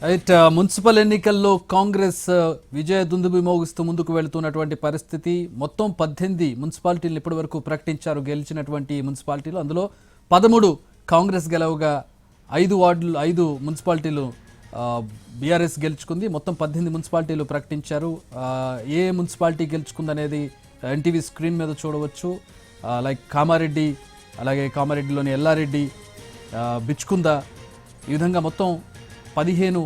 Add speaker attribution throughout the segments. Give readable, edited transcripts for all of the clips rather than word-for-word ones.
Speaker 1: Right. Municipal ఎన్నికల్లో కాంగ్రెస్ విజయ దుందుబి మోగిస్తూ ముందుకు వెళుతున్నటువంటి పరిస్థితి. మొత్తం 18 మున్సిపాలిటీలు ఇప్పటి వరకు ప్రకటించారు గెలిచినటువంటి మున్సిపాలిటీలు. అందులో 13 కాంగ్రెస్ గెలవగా 5 మున్సిపాలిటీలు బీఆర్ఎస్ గెలుచుకుంది. మొత్తం 18 మున్సిపాలిటీలు ప్రకటించారు. ఏ మున్సిపాలిటీ గెలుచుకుందనేది ఎన్టీవీ స్క్రీన్ మీద చూడవచ్చు. లైక్ కామారెడ్డి, అలాగే కామారెడ్డిలోని ఎల్లారెడ్డి, బిచ్కుంద, ఈ విధంగా మొత్తం 13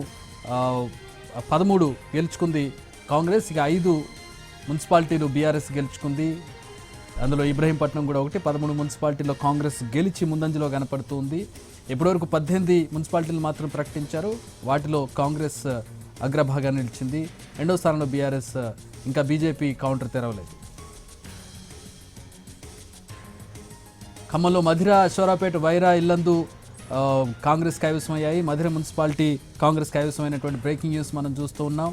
Speaker 1: గెలుచుకుంది కాంగ్రెస్. ఇక 5 మున్సిపాలిటీలు బీఆర్ఎస్ గెలుచుకుంది. అందులో ఇబ్రహీంపట్నం కూడా ఒకటి. 13 మున్సిపాలిటీల్లో కాంగ్రెస్ గెలిచి ముందంజలో కనపడుతుంది. ఇప్పటివరకు 18 మున్సిపాలిటీలు మాత్రం ప్రకటించారు. వాటిలో కాంగ్రెస్ అగ్రభాగాన్ని నిలిచింది. రెండో స్థానంలో బీఆర్ఎస్, ఇంకా బీజేపీ కౌంటర్ తెరవలేదు. ఖమ్మంలో మధిర, అశ్వరాపేట, వైరా, ఇల్లందు కాంగ్రెస్ కైవసమయ్యాయి. మధిర మున్సిపాలిటీ కాంగ్రెస్ కైవసమైనటువంటి బ్రేకింగ్ న్యూస్ మనం చూస్తూ ఉన్నాం.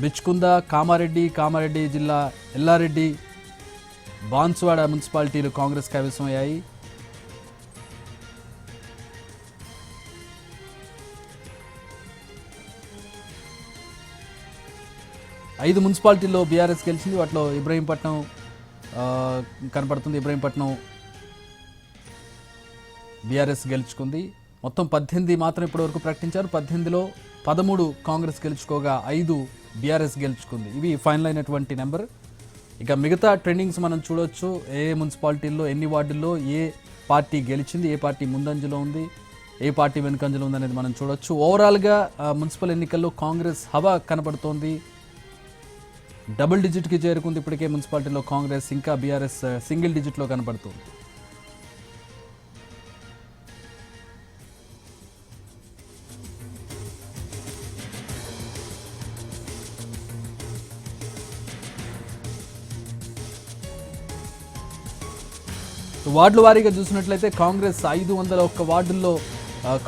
Speaker 1: బిచ్కుంద, కామారెడ్డి జిల్లా ఎల్లారెడ్డి, బాన్సువాడ మున్సిపాలిటీలు కాంగ్రెస్ కైవసమయ్యాయి. ఐదు మున్సిపాలిటీల్లో బీఆర్ఎస్ గెలిచింది. వాటిలో ఇబ్రహీంపట్నం కనపడుతుంది. ఇబ్రహీంపట్నం బీఆర్ఎస్ గెలుచుకుంది. మొత్తం 18 మాత్రం ఇప్పటివరకు ప్రకటించారు. 18లో 13 కాంగ్రెస్ గెలుచుకోగా 5 బీఆర్ఎస్ గెలుచుకుంది. ఇవి ఫైనల్ అయినటువంటి నెంబర్. ఇక మిగతా ట్రెండింగ్స్ మనం చూడొచ్చు. ఏ మున్సిపాలిటీల్లో ఎన్ని వార్డుల్లో ఏ పార్టీ గెలిచింది, ఏ పార్టీ ముందంజలో ఉంది, ఏ పార్టీ వెనుకంజలో ఉంది అనేది మనం చూడొచ్చు. ఓవరాల్గా మున్సిపల్ ఎన్నికల్లో కాంగ్రెస్ హవా కనపడుతోంది. డబుల్ డిజిట్కి చేరుకుంది ఇప్పటికే మున్సిపాలిటీలో కాంగ్రెస్. ఇంకా బీఆర్ఎస్ సింగిల్ డిజిట్లో కనపడుతుంది. వార్డుల వారీగా చూసినట్లయితే కాంగ్రెస్ 501 వార్డుల్లో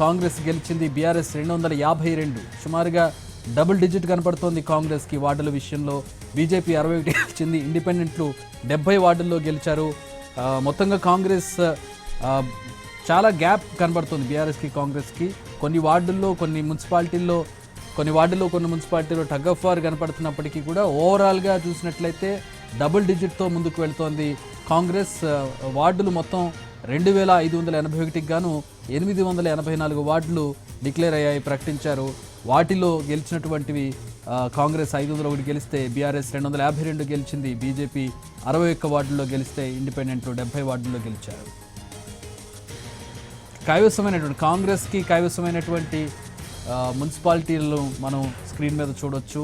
Speaker 1: కాంగ్రెస్ గెలిచింది. బీఆర్ఎస్ 252. సుమారుగా డబుల్ డిజిట్ కనపడుతోంది కాంగ్రెస్కి వార్డుల విషయంలో. బీజేపీ 61 గెలిచింది. ఇండిపెండెంట్లు 70 వార్డుల్లో గెలిచారు. మొత్తంగా కాంగ్రెస్ చాలా గ్యాప్ కనబడుతుంది బీఆర్ఎస్కి కాంగ్రెస్కి. కొన్ని వార్డుల్లో కొన్ని మున్సిపాలిటీలో టగ్ ఆఫ్ వార్ కనపడుతున్నప్పటికీ కూడా ఓవరాల్గా చూసినట్లయితే డబుల్ డిజిట్తో ముందుకు వెళుతోంది కాంగ్రెస్. వార్డులు మొత్తం 2581 గాను 884 వార్డులు డిక్లేర్ అయ్యాయి, ప్రకటించారు. వాటిలో గెలిచినటువంటివి కాంగ్రెస్ 501 గెలిస్తే బీఆర్ఎస్ 252 గెలిచింది. బీజేపీ 61 వార్డుల్లో గెలిస్తే ఇండిపెండెంట్లు 70 వార్డుల్లో గెలిచారు. కాంగ్రెస్కి కైవసమైనటువంటి మున్సిపాలిటీలను మనం స్క్రీన్ మీద చూడొచ్చు.